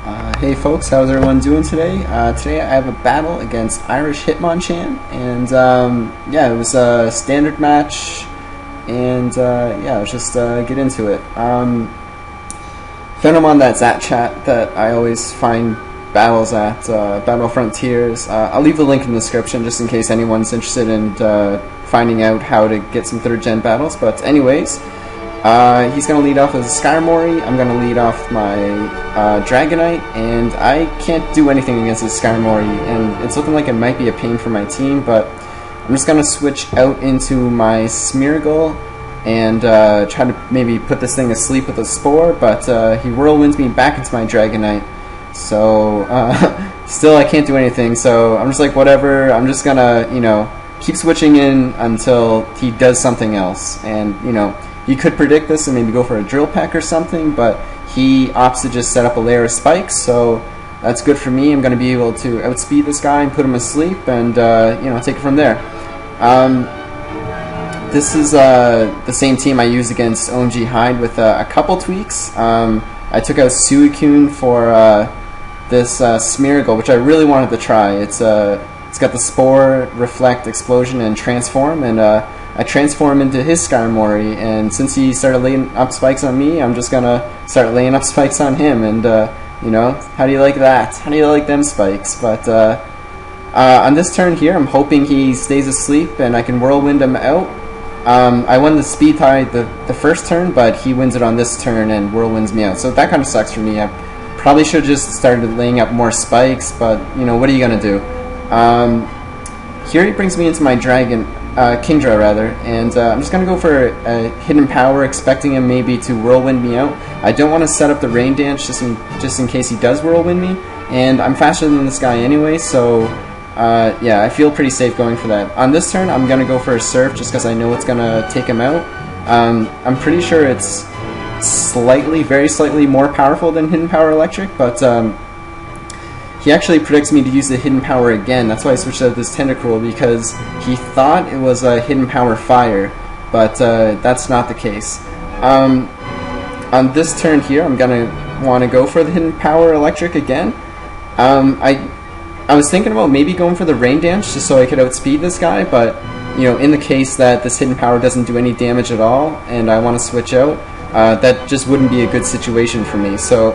Hey folks, how's everyone doing today? Today I have a battle against IrishHitmonchan, and yeah, it was a standard match, and yeah, let's just get into it. Found him on that Zat chat that I always find battles at, Battle Frontiers. I'll leave the link in the description just in case anyone's interested in finding out how to get some 3rd gen battles, but anyways, he's going to lead off as Skyrmori. I'm going to lead off my Dragonite, and I can't do anything against his Skyrmori, and it's looking like it might be a pain for my team, but I'm just going to switch out into my Smeargle and try to maybe put this thing asleep with a Spore, but he Whirlwinds me back into my Dragonite, so still I can't do anything, so I'm just like, whatever, I'm just going to, you know, keep switching in until he does something else, and, you know, you could predict this and maybe go for a Drill Peck or something, but he opts to just set up a layer of spikes, so that's good for me. I'm going to be able to outspeed this guy and put him asleep, and you know, take it from there. This is the same team I used against OMG Hyde with a couple tweaks. I took out Suicune for this Smeargle, which I really wanted to try. It's got the Spore, Reflect, Explosion, and Transform, and I transform into his Skyrmori, and since he started laying up spikes on me, I'm just gonna start laying up spikes on him, and you know, how do you like that? How do you like them spikes? But on this turn here, I'm hoping he stays asleep and I can Whirlwind him out. I won the Speed Tie the first turn, but he wins it on this turn and Whirlwinds me out, so that kind of sucks for me. I probably should have just started laying up more spikes, but you know, what are you gonna do? Here he brings me into my Kingdra rather, and I'm just going to go for a Hidden Power, expecting him maybe to Whirlwind me out. I don't want to set up the Rain Dance just in case he does Whirlwind me, and I'm faster than this guy anyway, so yeah, I feel pretty safe going for that. On this turn, I'm going to go for a Surf just because I know it's going to take him out. I'm pretty sure it's very slightly more powerful than Hidden Power Electric, but he actually predicts me to use the Hidden Power again. That's why I switched out this Tentacruel, because he thought it was a Hidden Power Fire, but that's not the case. On this turn here, I'm going to want to go for the Hidden Power Electric again. I was thinking about maybe going for the Rain Dance just so I could outspeed this guy, but you know, in the case that this Hidden Power doesn't do any damage at all and I want to switch out, that just wouldn't be a good situation for me. So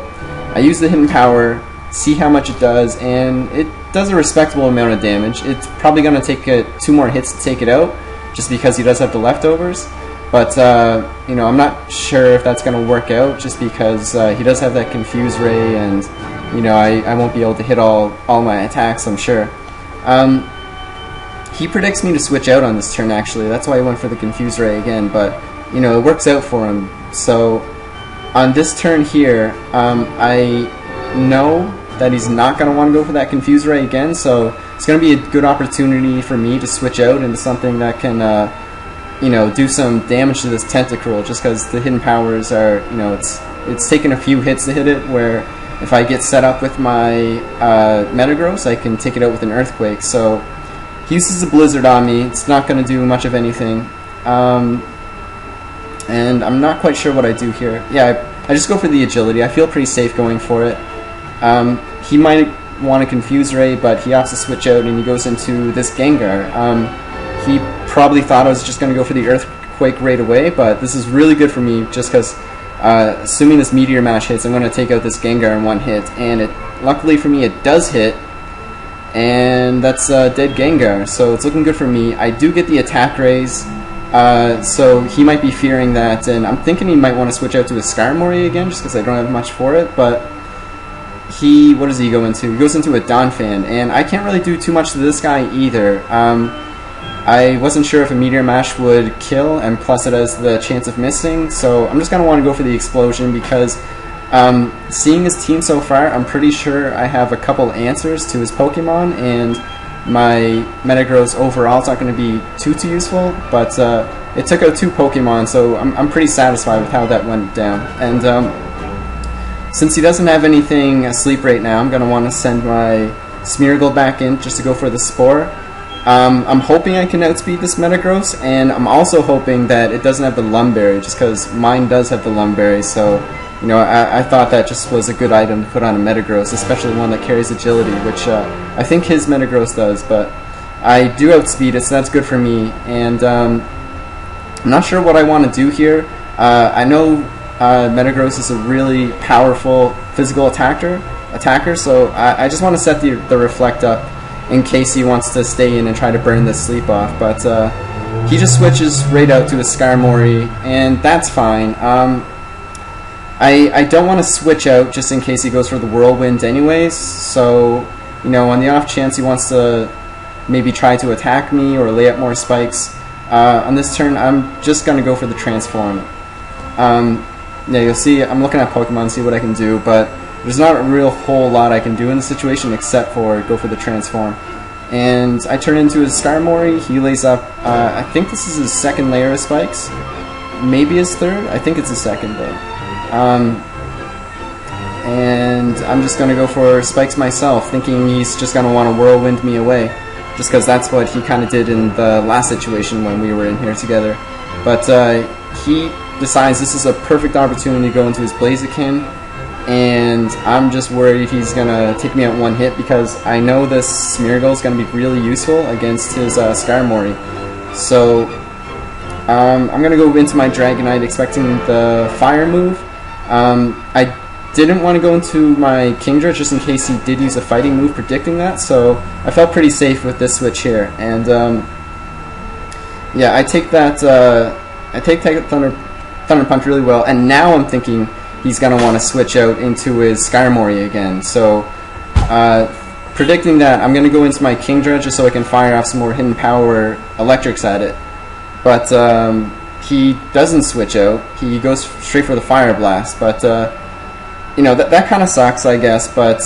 I use the Hidden Power, see how much it does, and it does a respectable amount of damage. It's probably going to take 2 more hits to take it out, just because he does have the leftovers, but you know, I'm not sure if that's going to work out, just because he does have that Confuse Ray, and you know, I won't be able to hit all my attacks, I'm sure. He predicts me to switch out on this turn, actually. That's why I went for the Confuse Ray again, but you know, it works out for him. So on this turn here, I know that he's not going to want to go for that Confuse Ray again, so it's going to be a good opportunity for me to switch out into something that can, you know, do some damage to this Tentacruel, just because the Hidden Powers are, you know, it's taking a few hits to hit it, where if I get set up with my Metagross, I can take it out with an Earthquake, so he uses a Blizzard on me. It's not going to do much of anything, and I'm not quite sure what I do here. Yeah, I just go for the Agility. I feel pretty safe going for it. He might want to Confuse Ray, but he opts to switch out and he goes into this Gengar. He probably thought I was just going to go for the Earthquake right away, but this is really good for me just because assuming this Meteor Mash hits, I'm going to take out this Gengar in 1 hit, and luckily for me it does hit, and that's dead Gengar, so it's looking good for me. I do get the Attack Raise, so he might be fearing that, and I'm thinking he might want to switch out to a Skyrmori again just because I don't have much for it, but what does he go into? He goes into a Donphan, and I can't really do too much to this guy either. I wasn't sure if a Meteor Mash would kill, and plus it has the chance of missing, so I'm just going to want to go for the Explosion because seeing his team so far, I'm pretty sure I have a couple answers to his Pokemon, and my Metagross overall is not going to be too useful, but it took out 2 Pokemon, so I'm pretty satisfied with how that went down. And since he doesn't have anything asleep right now, I'm going to want to send my Smeargle back in just to go for the Spore. I'm hoping I can outspeed this Metagross, and I'm also hoping that it doesn't have the Lumberry, just because mine does have the Lumberry, so you know, I thought that just was a good item to put on a Metagross, especially one that carries agility, which I think his Metagross does, but I do outspeed it, so that's good for me. And I'm not sure what I want to do here. I know Metagross is a really powerful physical attacker, so I just want to set the Reflect up in case he wants to stay in and try to burn this sleep off, but he just switches right out to a Skarmory, and that's fine. I don't want to switch out just in case he goes for the Whirlwind anyways, so, you know, on the off chance he wants to maybe try to attack me or lay up more spikes, on this turn I'm just going to go for the Transform. Yeah, you'll see I'm looking at Pokemon, see what I can do, but there's not a real whole lot I can do in the situation except for go for the Transform. And I turn into his Skarmory, he lays up, I think this is his second layer of spikes, maybe his third, I think it's his second though. And I'm just going to go for spikes myself, thinking he's just going to want to Whirlwind me away, just because that's what he kind of did in the last situation when we were in here together. But he decides this is a perfect opportunity to go into his Blaziken, and I'm just worried he's going to take me out one hit, because I know this Smeargle is going to be really useful against his Skarmory. So I'm going to go into my Dragonite expecting the Fire move. I didn't want to go into my Kingdra just in case he did use a fighting move predicting that, so I felt pretty safe with this switch here. And yeah, I take that Thunder Punch really well, and now I'm thinking he's going to want to switch out into his Skarmory again. So predicting that, I'm going to go into my Kingdra just so I can fire off some more Hidden Power Electrics at it. But he doesn't switch out. He goes straight for the Fire Blast. But you know, that kind of sucks, I guess. But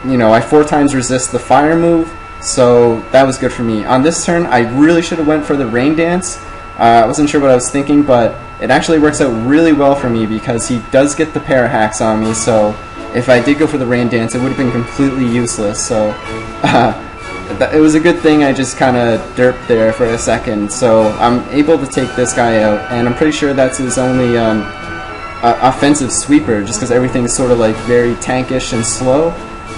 you know, I 4 times resist the Fire move, so that was good for me. On this turn, I really should have went for the Rain Dance. I wasn't sure what I was thinking, but it actually works out really well for me because he does get the Parahacks on me. So if I did go for the Rain Dance, it would have been completely useless. So it was a good thing I just kind of derped there for a second, so I'm able to take this guy out, and I'm pretty sure that's his only offensive sweeper, just because everything's sort of like very tankish and slow.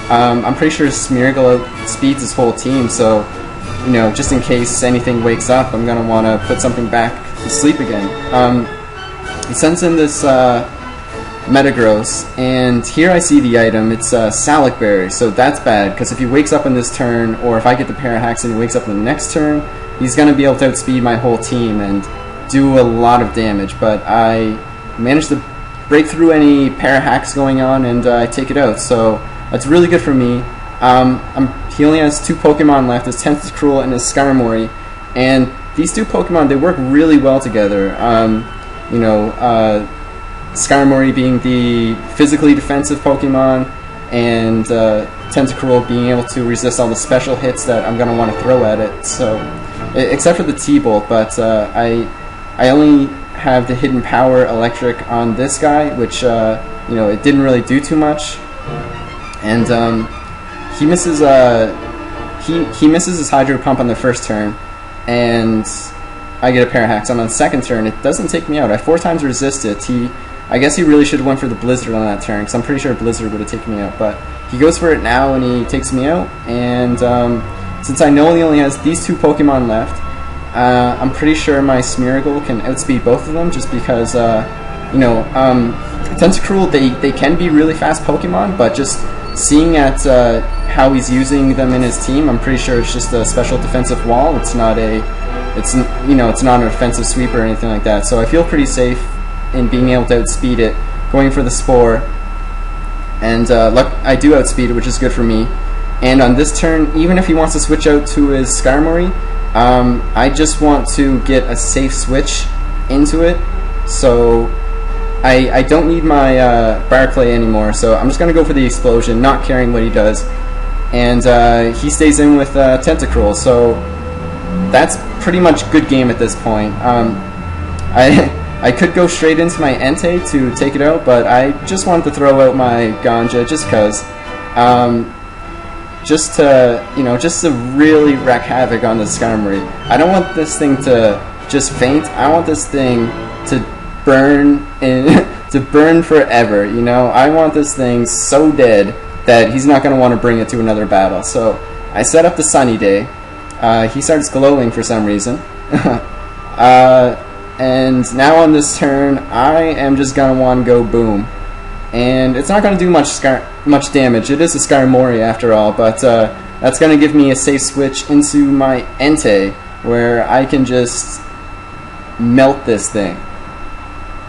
I'm pretty sure Smeargle outspeeds his whole team, so, you know, just in case anything wakes up, I'm going to want to put something back to sleep again. He sends in this Metagross, and here I see the item, it's Salic Berry, so that's bad, because if he wakes up in this turn, or if I get the Parahacks and he wakes up in the next turn, he's going to be able to outspeed my whole team and do a lot of damage, but I managed to break through any Parahacks going on, and I take it out, so that's really good for me. He only has 2 Pokemon left, his Tentacruel and his Skarmory, and these 2 Pokemon, they work really well together. You know, Skarmory being the physically defensive Pokemon, and Tentacruel being able to resist all the special hits that I'm going to want to throw at it. So, except for the T-Bolt, but I only have the Hidden Power Electric on this guy, which you know, it didn't really do too much, and he misses he misses his Hydro Pump on the first turn, and I get a Parahacks. On the second turn, it doesn't take me out. I 4 times resist it. I guess he really should have went for the Blizzard on that turn, because I'm pretty sure Blizzard would have taken me out, but he goes for it now and he takes me out, and since I know he only has these 2 Pokemon left, I'm pretty sure my Smeargle can outspeed both of them, just because, you know, Tentacruel, they can be really fast Pokemon, but just seeing at how he's using them in his team, I'm pretty sure it's just a special defensive wall. It's not you know, it's not an offensive sweeper or anything like that, so I feel pretty safe in being able to outspeed it, going for the Spore, and I do outspeed it, which is good for me. And on this turn, even if he wants to switch out to his Skarmory, I just want to get a safe switch into it, so I don't need my Barclay anymore, so I'm just going to go for the Explosion, not caring what he does, and he stays in with Tentacruel, so that's pretty much good game at this point. I could go straight into my Entei to take it out, but I just wanted to throw out my Ganja just because, just to really wreak havoc on the Skarmory. I don't want this thing to just faint. I want this thing to burn in to burn forever. You know, I want this thing so dead that he's not going to want to bring it to another battle. So I set up the sunny day. He starts glowing for some reason. And now on this turn, I am just going to want to go boom. And it's not going to do much damage. It is a Skarmory after all, but that's going to give me a safe switch into my Entei, where I can just melt this thing.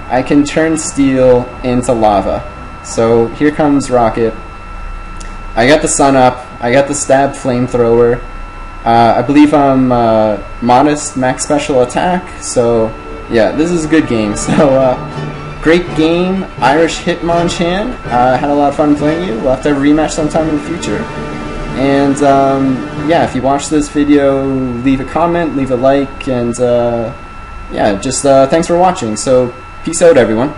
I can turn steel into lava. So here comes Rocket. I got the Sun Up. I got the Stab Flamethrower. I believe I'm modest max special attack. So yeah, this is a good game. So great game, IrishHitmonchan. Had a lot of fun playing you. We'll have to have a rematch sometime in the future. And yeah, if you watch this video, leave a comment, leave a like, and yeah, just thanks for watching. So peace out, everyone.